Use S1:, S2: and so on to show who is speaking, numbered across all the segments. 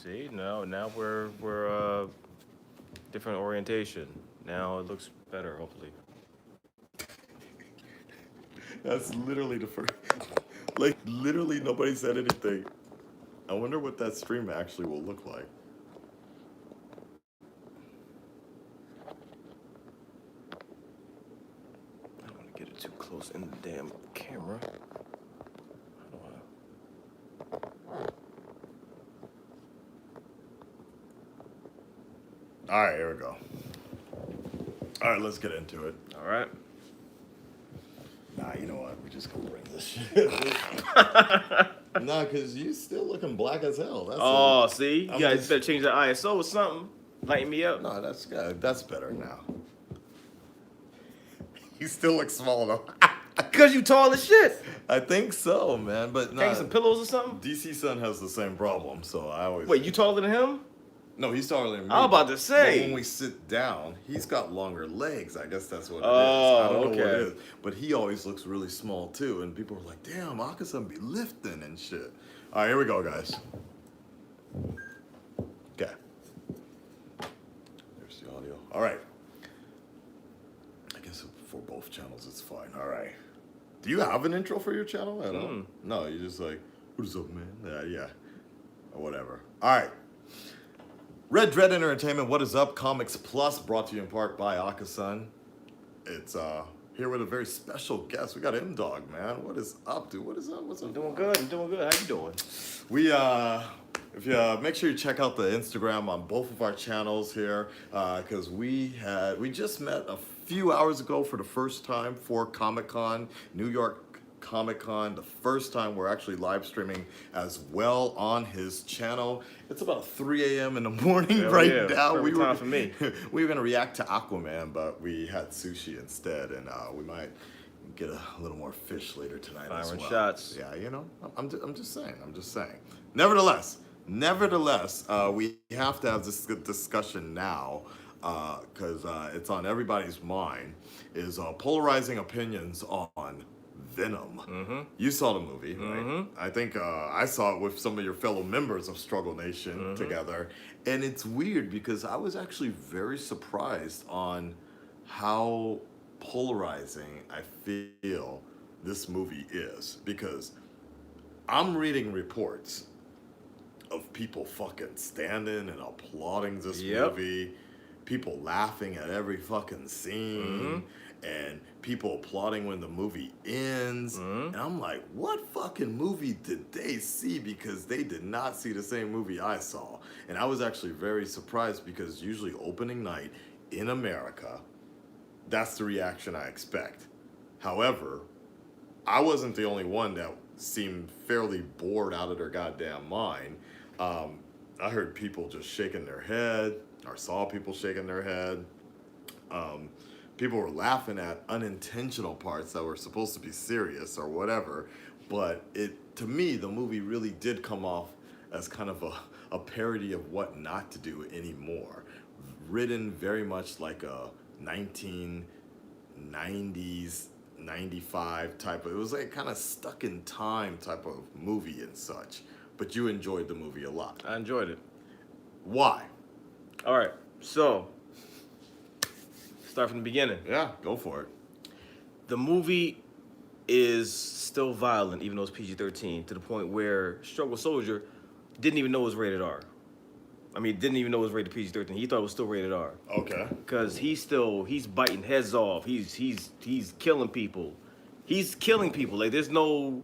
S1: See, now we're different orientation. Now it looks better, hopefully.
S2: That's literally the first. Like, literally nobody said anything. I wonder what that stream actually will look like.
S1: I don't want to get it too close in the damn camera.
S2: All right, here we go. All right, let's get into it.
S1: All right.
S2: Nah, you know what? We're just gonna bring this shit. Nah, cause you still looking black as hell. That's
S1: See, you guys better change the ISO or something. Lighten me up.
S2: No, that's good. That's better now. You still look small though.
S1: Cause you tall as shit.
S2: I think so, man. But
S1: Got you some pillows or something?
S2: DC Son has the same problem, so I always.
S1: Wait, you taller than him?
S2: No, he's taller than me.
S1: I was about to say.
S2: But when we sit down, he's got longer legs. I guess that's what it is.
S1: Oh,
S2: I don't know what it
S1: okay.
S2: is. But he always looks really small too, and people are like, "Damn, Akasan be lifting and shit." All right, here we go, guys. Okay. There's the audio. All right. I guess for both channels, it's fine. All right. Do you have an intro for your channel at all? No, you're just like, "What's up, man?" Yeah, or whatever. All right. Red Dread Entertainment, what is up? Comics Plus, brought to you in part by Akasan. It's here with a very special guest. We got M-Dogg, man. What is up, dude? What is up? What's up?
S1: I'm doing good. I'm doing good. How you doing?
S2: We if you make sure you check out the Instagram on both of our channels here, because we just met a few hours ago for the first time for Comic-Con, New York Comic-Con, the first time we're actually live streaming as well on his channel. It's about 3 a.m. in the morning right now.
S1: Perfect time for me.
S2: We were gonna react to Aquaman, but we had sushi instead, and we might get a little more fish later tonight as
S1: Firing
S2: well.
S1: shots.
S2: Yeah, you know, I'm just saying. Nevertheless, we have to have this good discussion now because it's on everybody's mind. Is polarizing opinions on Venom. You saw the movie, right? I think I saw it with some of your fellow members of StruggleNation together. And it's weird because I was actually very surprised on how polarizing I feel this movie is. Because I'm reading reports of people fucking standing and applauding this movie. People laughing at every fucking scene. And people applauding when the movie ends. And I'm like, what fucking movie did they see? Because they did not see the same movie I saw. And I was actually very surprised because usually opening night in America, that's the reaction I expect. However, I wasn't the only one that seemed fairly bored out of their goddamn mind. I heard people just shaking their head, or saw people shaking their head. People were laughing at unintentional parts that were supposed to be serious or whatever. But to me, the movie really did come off as kind of a parody of what not to do anymore. Written very much like a 1990s, 95 type of, it was like kind of stuck in time type of movie and such. But you enjoyed the movie a lot.
S1: I enjoyed it.
S2: Why?
S1: All right, so start from the beginning.
S2: Yeah, go for it.
S1: The movie is still violent, even though it's PG-13, to the point where Struggle Soldier didn't even know it was rated R. I mean, didn't even know it was rated PG-13. He thought it was still rated R.
S2: Okay.
S1: Because he's biting heads off. He's killing people. He's killing people. Like there's no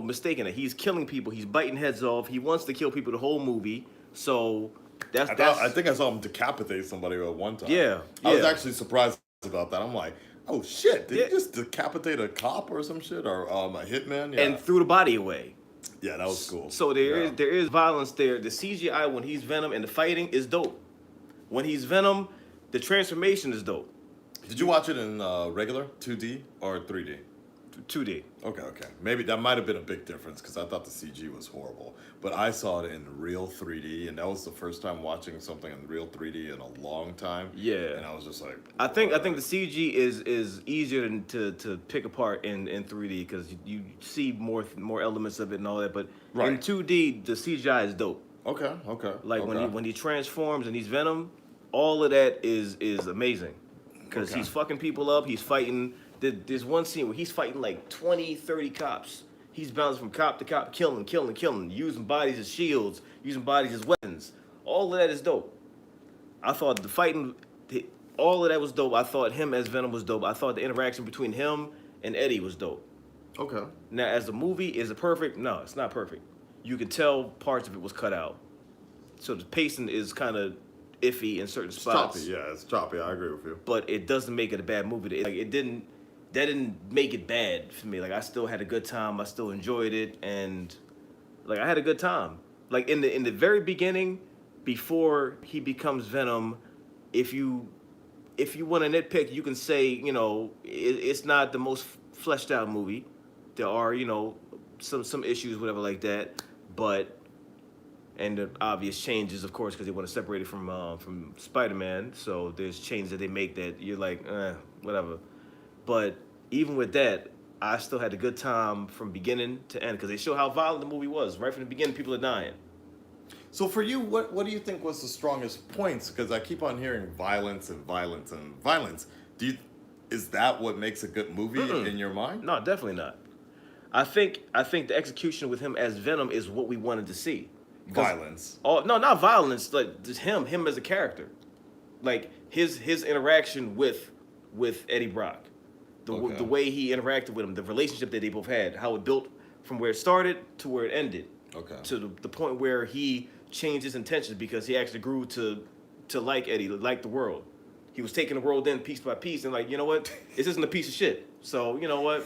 S1: mistaking it. He's killing people. He's biting heads off. He wants to kill people the whole movie. So
S2: I think I saw him decapitate somebody at one time.
S1: Yeah.
S2: I was actually surprised about that. I'm like, oh shit, did he just decapitate a cop or some shit, or a hitman? Yeah.
S1: And threw the body away.
S2: Yeah, that was cool.
S1: So there is violence there. The CGI when he's Venom and the fighting is dope. When he's Venom, the transformation is dope.
S2: Did you watch it in regular 2D or 3D?
S1: 2D.
S2: Okay. Maybe that might have been a big difference because I thought the CG was horrible. But I saw it in real 3D, and that was the first time watching something in real 3D in a long time.
S1: Yeah.
S2: And I was just like,
S1: I think the CG is easier to pick apart in 3D because you see more elements of it and all that. But in 2D, the CGI is dope.
S2: Okay.
S1: Like when he transforms and he's Venom, all of that is amazing because he's fucking people up. He's fighting. There's one scene where he's fighting like 20, 30 cops. He's bouncing from cop to cop, killing, using bodies as shields, using bodies as weapons. All of that is dope. I thought the fighting, all of that was dope. I thought him as Venom was dope. I thought the interaction between him and Eddie was dope.
S2: Okay.
S1: Now, as a movie, is it perfect? No, it's not perfect. You could tell parts of it was cut out. So the pacing is kind of iffy in certain spots.
S2: Choppy, yeah, it's choppy. I agree with you.
S1: But it doesn't make it a bad movie. That didn't make it bad for me. Like, I still had a good time. I still enjoyed it, and like I had a good time. Like in the very beginning, before he becomes Venom, if you want to nitpick, you can say, you know, it's not the most fleshed out movie. There are, you know, some issues, whatever like that, but and the obvious changes, of course, because they want to separate it from Spider-Man. So there's changes that they make that you're like, whatever. But even with that, I still had a good time from beginning to end because they show how violent the movie was. Right from the beginning, people are dying.
S2: So for you, what do you think was the strongest points? Because I keep on hearing violence. Is that what makes a good movie in your mind?
S1: No, definitely not. I think the execution with him as Venom is what we wanted to see.
S2: Violence.
S1: Oh no, not violence. Like just him as a character, like his interaction with Eddie Brock. The way he interacted with him, the relationship that they both had, how it built from where it started to where it ended.
S2: Okay.
S1: To the point where he changed his intentions because he actually grew to like Eddie, like the world. He was taking the world in piece by piece and like, you know what? This isn't a piece of shit. So, you know what?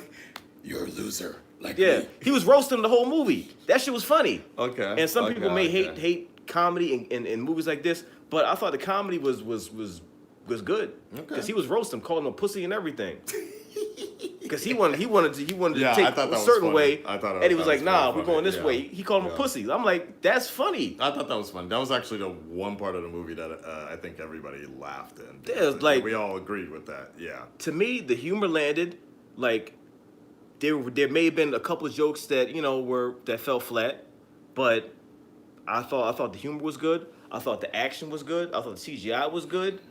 S2: You're a loser. Like
S1: yeah.
S2: me.
S1: He was roasting the whole movie. That shit was funny.
S2: Okay.
S1: And some people may hate comedy in movies like this, but I thought the comedy was good. Because he was roasting, calling him a pussy and everything. Because he wanted to take a certain way. Eddie was like, nah, we're going this way. He called him a pussy. I'm like, that's funny.
S2: I thought that was funny. That was actually the one part of the movie that I think everybody laughed in.
S1: Yeah, like,
S2: we all agreed with that. Yeah.
S1: To me, the humor landed. Like, there may have been a couple of jokes that, you know, that fell flat, but I thought the humor was good. I thought the action was good. I thought the CGI was good.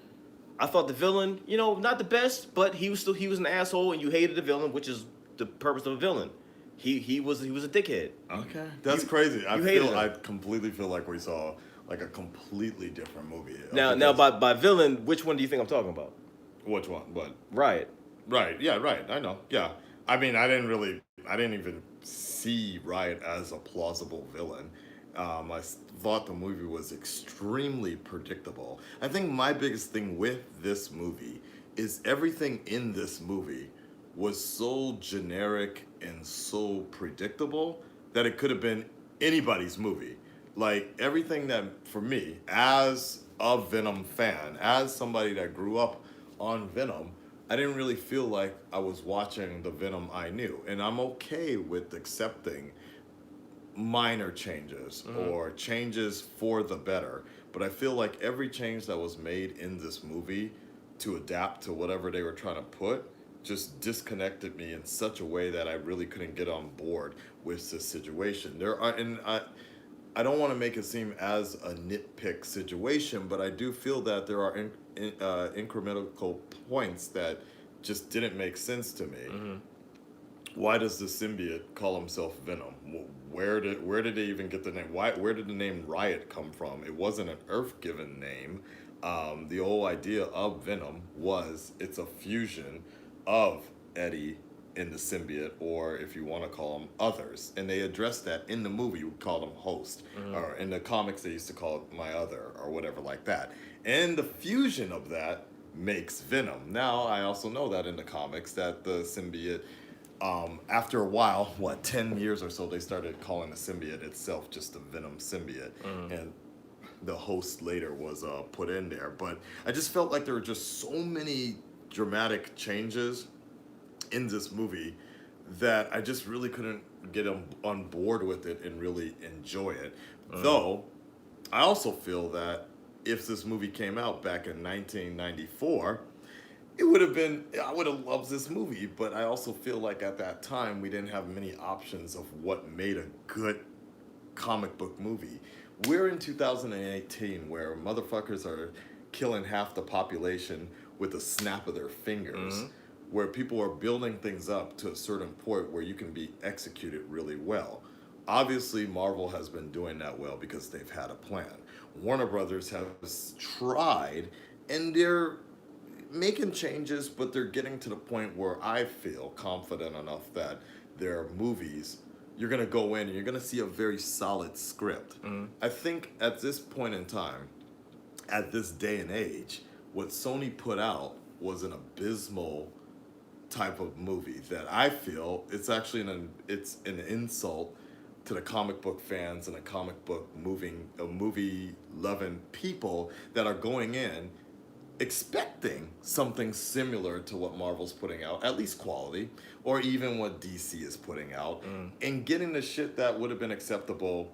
S1: I thought the villain, you know, not the best, but he was an asshole, and you hated the villain, which is the purpose of a villain. He was a dickhead.
S2: Okay, that's crazy. I completely feel like we saw like a completely different movie.
S1: Now by villain, which one do you think I'm talking about?
S2: Which one? What?
S1: Riot.
S2: Right. Yeah. Right. I know. Yeah. I mean, I didn't even see Riot as a plausible villain. I thought the movie was extremely predictable. I think my biggest thing with this movie is everything in this movie was so generic and so predictable that it could have been anybody's movie. Like everything that, for me, as a Venom fan, as somebody that grew up on Venom, I didn't really feel like I was watching the Venom I knew. And I'm okay with accepting minor changes or changes for the better, but I feel like every change that was made in this movie to adapt to whatever they were trying to put just disconnected me in such a way that I really couldn't get on board with this situation. I don't want to make it seem as a nitpick situation, but I do feel that there are incremental points that just didn't make sense to me. Why does the symbiote call himself Venom? Where did they even get the name? Where did the name Riot come from? It wasn't an Earth-given name. The whole idea of Venom was it's a fusion of Eddie and the symbiote, or if you want to call them others. And they addressed that in the movie. We call them host. Or in the comics, they used to call it my other or whatever like that. And the fusion of that makes Venom. Now, I also know that in the comics that the symbiote, after a while, 10 years or so, they started calling the symbiote itself just the Venom symbiote. And the host later was put in there. But I just felt like there were just so many dramatic changes in this movie that I just really couldn't get on board with it and really enjoy it. Though, I also feel that if this movie came out back in 1994, it would have been, I would have loved this movie, but I also feel like at that time we didn't have many options of what made a good comic book movie. We're in 2018 where motherfuckers are killing half the population with a snap of their fingers, where people are building things up to a certain point where you can be executed really well. Obviously, Marvel has been doing that well because they've had a plan. Warner Brothers has tried, and they're making changes, but they're getting to the point where I feel confident enough that their movies, you're going to go in and you're going to see a very solid script. I think at this point in time, at this day and age, what Sony put out was an abysmal type of movie that I feel it's actually it's an insult to the comic book fans and the comic book movie loving people that are going in expecting something similar to what Marvel's putting out, at least quality, or even what DC is putting out, and getting the shit that would have been acceptable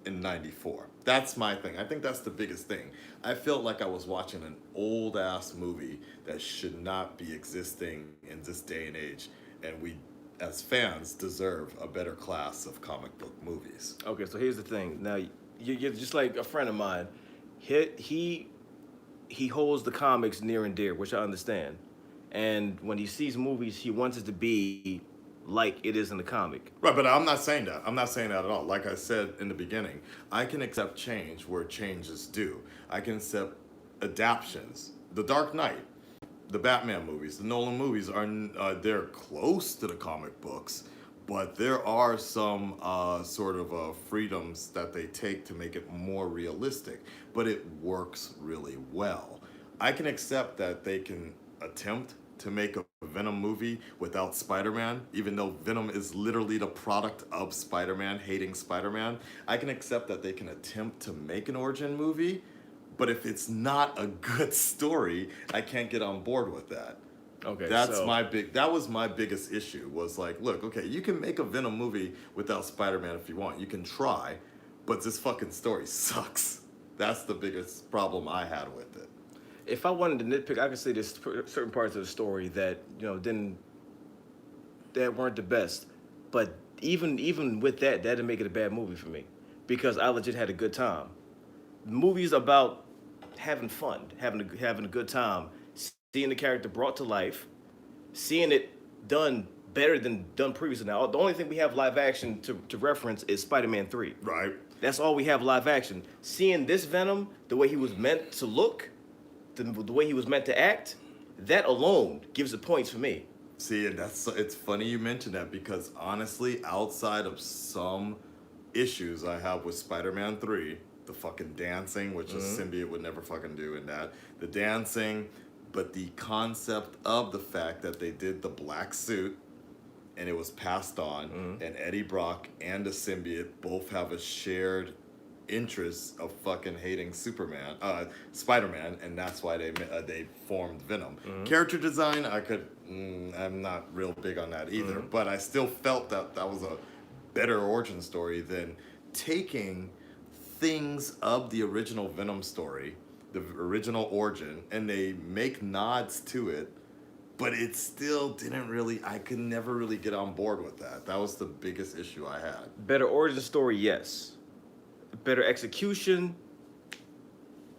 S2: in 94. That's my thing. I think that's the biggest thing. I felt like I was watching an old ass movie that should not be existing in this day and age, and we as fans deserve a better class of comic book movies.
S1: Okay, so here's the thing. Now, you're just like a friend of mine. He holds the comics near and dear, which I understand. And when he sees movies, he wants it to be like it is in the comic.
S2: Right, but I'm not saying that. I'm not saying that at all. Like I said in the beginning, I can accept change where change is due. I can accept adaptions. The Dark Knight, the Batman movies, the Nolan movies are they're close to the comic books, but there are some sort of freedoms that they take to make it more realistic. But it works really well. I can accept that they can attempt to make a Venom movie without Spider-Man, even though Venom is literally the product of Spider-Man hating Spider-Man. I can accept that they can attempt to make an origin movie, but if it's not a good story, I can't get on board with that.
S1: Okay,
S2: that was my biggest issue, was like, look, okay, you can make a Venom movie without Spider-Man if you want. You can try, but this fucking story sucks. That's the biggest problem I had with it.
S1: If I wanted to nitpick, I could say there's certain parts of the story that that weren't the best. But even with that didn't make it a bad movie for me, because I legit had a good time. The movie's about having fun, having a good time, seeing the character brought to life, seeing it done better than done previously. Now, the only thing we have live action to reference is Spider-Man 3.
S2: Right.
S1: That's all we have live action. Seeing this Venom, the way he was meant to look, the way he was meant to act, that alone gives it points for me.
S2: See, and it's funny you mention that, because honestly, outside of some issues I have with Spider-Man 3, the fucking dancing, which a symbiote would never fucking do in that, the dancing, but the concept of the fact that they did the black suit and it was passed on, and Eddie Brock and the symbiote both have a shared interest of fucking hating Spider-Man, and that's why they formed Venom. Character design, I'm not real big on that either, but I still felt that was a better origin story than taking things of the original Venom story, the original origin, and they make nods to it, but it still I could never really get on board with that. That was the biggest issue I had.
S1: Better origin story, yes. Better execution,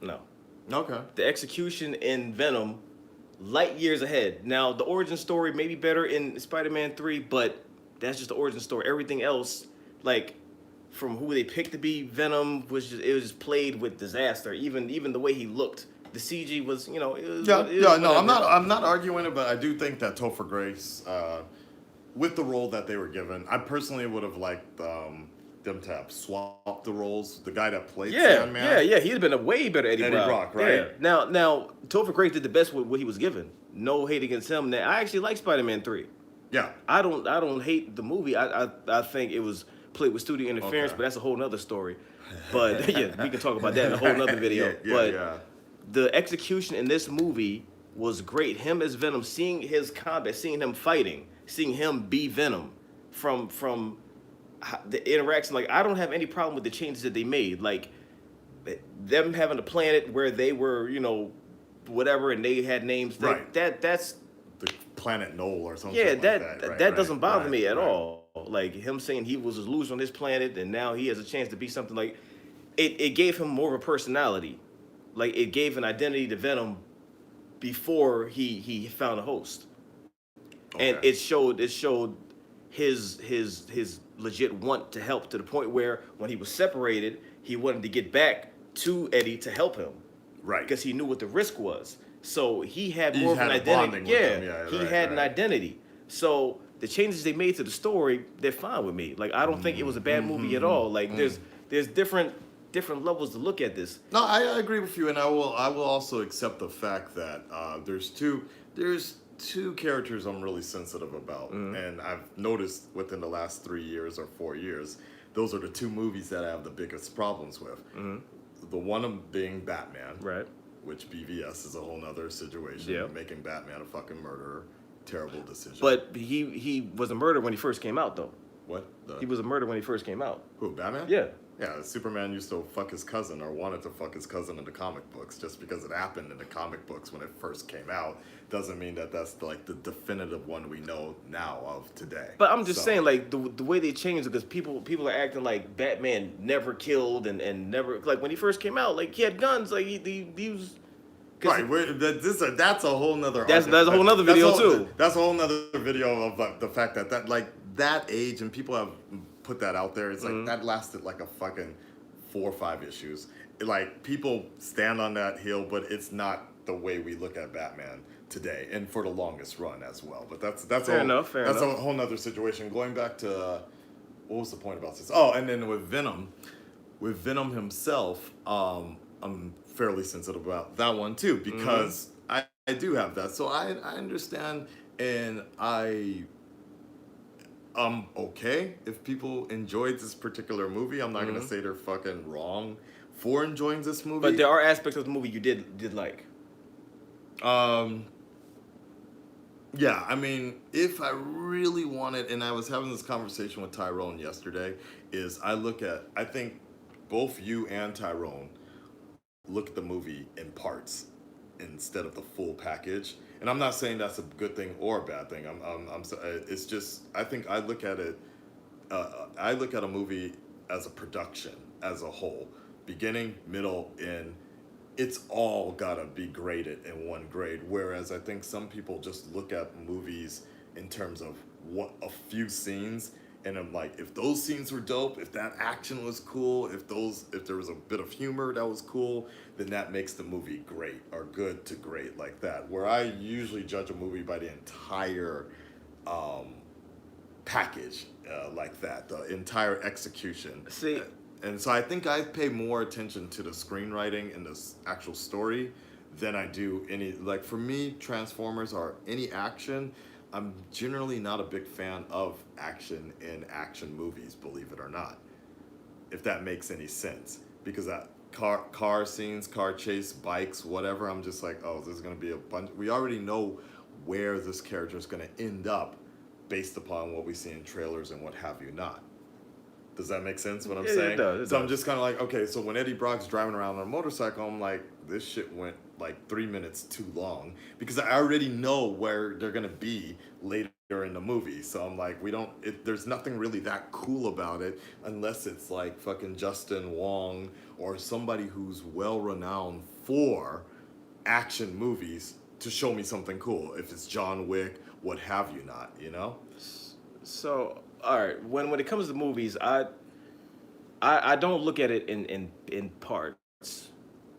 S1: no.
S2: Okay.
S1: The execution in Venom, light years ahead. Now, the origin story may be better in Spider-Man 3, but that's just the origin story. Everything else, like, from who they picked to be Venom, it was just played with disaster. Even the way he looked, the CG was, it was.
S2: No, I'm not arguing it, but I do think that Topher Grace, with the role that they were given, I personally would have liked them to have swapped the roles. The guy that played Sandman.
S1: Yeah, he'd have been a way better Eddie
S2: Brock, right?
S1: Yeah. Now, Topher Grace did the best with what he was given. No hate against him. Now, I actually like Spider-Man 3.
S2: Yeah.
S1: I don't hate the movie. I think it was played with studio interference, but that's a whole nother story. But yeah, we can talk about that in a whole nother video. The execution in this movie was great. Him as Venom, seeing his combat, seeing him fighting, seeing him be Venom from the interaction. Like, I don't have any problem with the changes that they made. Like, them having a planet where they were, whatever, and they had names.
S2: Right.
S1: That's
S2: The planet Knoll or something.
S1: yeah.
S2: Like
S1: That
S2: Right,
S1: that doesn't bother me at
S2: right.
S1: all. Like him saying he was a loser on this planet, and now he has a chance to be something. Like, it gave him more of a personality. Like, it gave an identity to Venom before he found a host. And
S2: Okay.
S1: it showed his legit want to help, to the point where when he was separated, he wanted to get back to Eddie to help him,
S2: Right.
S1: because he knew what the risk was. So he had
S2: He
S1: more
S2: had
S1: of
S2: a
S1: an
S2: bonding
S1: identity.
S2: with him.
S1: Yeah,
S2: Yeah,
S1: he
S2: right,
S1: had an
S2: right.
S1: identity. So the changes they made to the story, they're fine with me. Like, I don't think it was a bad movie at all. Like, there's different levels to look at this.
S2: No, I agree with you, and I will also accept the fact that there's two characters I'm really sensitive about, and I've noticed within the last 3 years or 4 years, those are the two movies that I have the biggest problems with. The one being Batman,
S1: Right.
S2: which BVS is a whole nother situation.
S1: Yeah.
S2: Making Batman a fucking murderer, terrible decision.
S1: But he was a murderer when he first came out, though.
S2: What?
S1: He was a murderer when he first came out.
S2: Who, Batman?
S1: Yeah.
S2: Yeah, Superman used to fuck his cousin, or wanted to fuck his cousin in the comic books. Just because it happened in the comic books when it first came out doesn't mean that that's like the definitive one we know now of today.
S1: But I'm just
S2: So-
S1: saying, like, the way they changed it, because people are acting like Batman never killed and never, like, when he first came out, like, he had guns, like he was. 'Cause
S2: Right, that's a whole nother.
S1: That's
S2: argument.
S1: a whole nother video, too.
S2: That's a whole nother video of like the fact that like that age, and people have put that out there. It's like that lasted like a fucking 4 or 5 issues. Like, people stand on that hill, but it's not the way we look at Batman today, and for the longest run as well. But that's
S1: Fair enough.
S2: a whole nother situation. Going back to what was the point about this? Oh, and then with Venom himself, I'm fairly sensitive about that one too, because I do have that. So I understand, and I'm okay if people enjoyed this particular movie. I'm not gonna say they're fucking wrong for enjoying this movie.
S1: But there are aspects of the movie you did like.
S2: Yeah, I mean, if I really wanted, and I was having this conversation with Tyrone yesterday, I think both you and Tyrone look at the movie in parts instead of the full package. And I'm not saying that's a good thing or a bad thing. It's just, I think I look at it, I look at a movie as a production, as a whole. Beginning, middle, end. It's all gotta be graded in one grade. Whereas I think some people just look at movies in terms of what a few scenes, and I'm like, if those scenes were dope, if that action was cool, if there was a bit of humor that was cool, then that makes the movie great or good to great like that. Where I usually judge a movie by the entire package like that, the entire execution.
S1: See,
S2: And so I think I pay more attention to the screenwriting and the actual story than I do any, like, for me, Transformers or any action, I'm generally not a big fan of action in action movies, believe it or not. If that makes any sense. Because that car scenes, car chase, bikes, whatever, I'm just like, oh, this is going to be a bunch. We already know where this character is going to end up based upon what we see in trailers and what have you not. Does that make sense what I'm saying?
S1: It does.
S2: I'm just kind of like, okay, so when Eddie Brock's driving around on a motorcycle, I'm like, this shit went like 3 minutes too long, because I already know where they're going to be later in the movie. So I'm like, there's nothing really that cool about it unless it's like fucking Justin Wong or somebody who's well renowned for action movies to show me something cool. If it's John Wick, what have you not, you know?
S1: So, all right, when it comes to movies, I don't look at it in parts,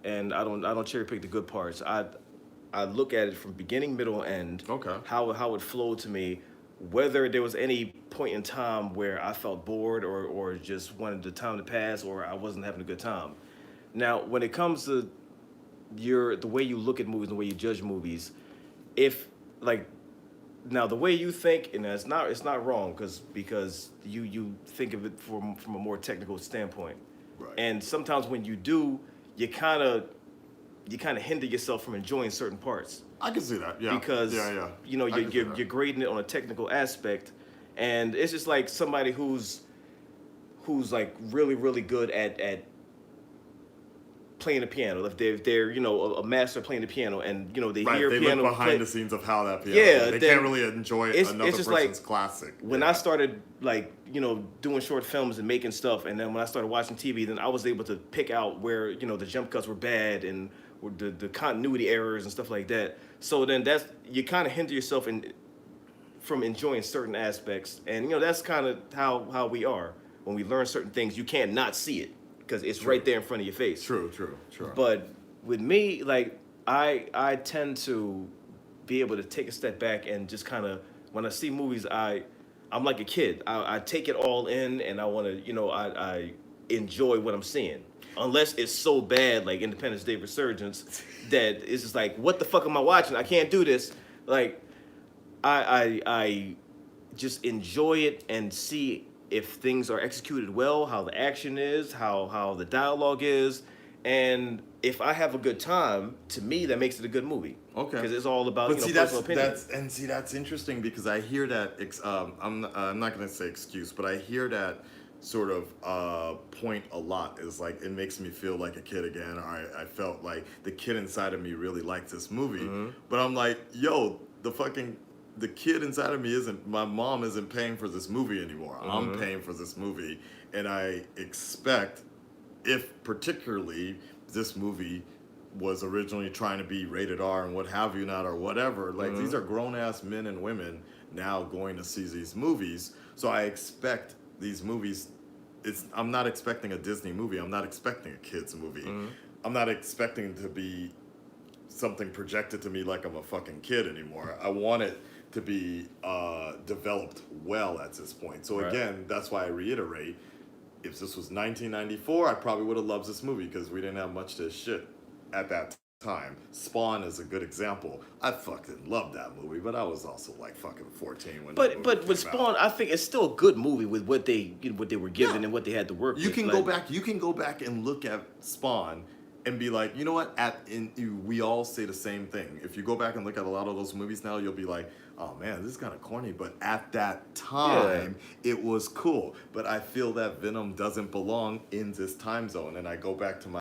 S1: and I don't cherry pick the good parts. I look at it from beginning, middle, end.
S2: Okay.
S1: How it flowed to me, whether there was any point in time where I felt bored or just wanted the time to pass, or I wasn't having a good time. Now, when it comes to the way you look at movies and the way you judge movies, now the way you think, and it's not wrong, because you think of it from a more technical standpoint.
S2: Right.
S1: And sometimes when you do, you kind of you kind of hinder yourself from enjoying certain parts
S2: I can see that. Yeah.
S1: because
S2: Yeah.
S1: you know
S2: I can see
S1: you're grading it on a technical aspect, and it's just like somebody who's like really good at playing the piano. If they're you know a master playing the piano, and you know they
S2: Right,
S1: hear
S2: they
S1: piano
S2: look behind
S1: play,
S2: the scenes of how that piano.
S1: yeah,
S2: They
S1: then
S2: can't really enjoy another
S1: it's just like
S2: person's classic.
S1: when
S2: Yeah.
S1: I started like you know doing short films and making stuff, and then when I started watching TV, then I was able to pick out where you know the jump cuts were bad and the continuity errors and stuff like that. So then that's you kind of hinder yourself from enjoying certain aspects, and you know that's kind of how we are when we learn certain things. You can't not see it because it's right there in front of your face.
S2: True.
S1: But with me, like I tend to be able to take a step back and just kind of when I see movies, I'm like a kid. I take it all in, and I want to you know I enjoy what I'm seeing. Unless it's so bad, like Independence Day Resurgence, that it's just like, what the fuck am I watching? I can't do this. Like, I just enjoy it and see if things are executed well, how the action is, how the dialogue is, and if I have a good time, to me that makes it a good movie.
S2: Okay.
S1: Because it's all about
S2: But
S1: you know
S2: see,
S1: personal opinion.
S2: that's interesting because I hear that. I'm not gonna say excuse, but I hear that sort of point a lot. Is like it makes me feel like a kid again. Or I felt like the kid inside of me really liked this movie, but I'm like, yo, the kid inside of me isn't. My mom isn't paying for this movie anymore. I'm paying for this movie, and I expect, if particularly this movie was originally trying to be rated R and what have you not or whatever. Like these are grown ass men and women now going to see these movies. So I expect these movies. I'm not expecting a Disney movie. I'm not expecting a kids movie. I'm not expecting to be something projected to me like I'm a fucking kid anymore. I want it to be developed well at this point. So
S1: Right.
S2: again, that's why I reiterate. If this was 1994, I probably would have loved this movie because we didn't have much to shit at that time. Spawn is a good example. I fucking loved that movie, but I was also like fucking 14 when.
S1: But with Spawn, I think it's still a good movie with what they were given
S2: Yeah.
S1: and what they had to work
S2: You
S1: with.
S2: can
S1: Like,
S2: go back. You can go back and look at Spawn and be like, you know what? We all say the same thing. If you go back and look at a lot of those movies now, you'll be like, oh man, this is kind of corny. But at that time, it was cool. But I feel that Venom doesn't belong in this time zone, and I go back to my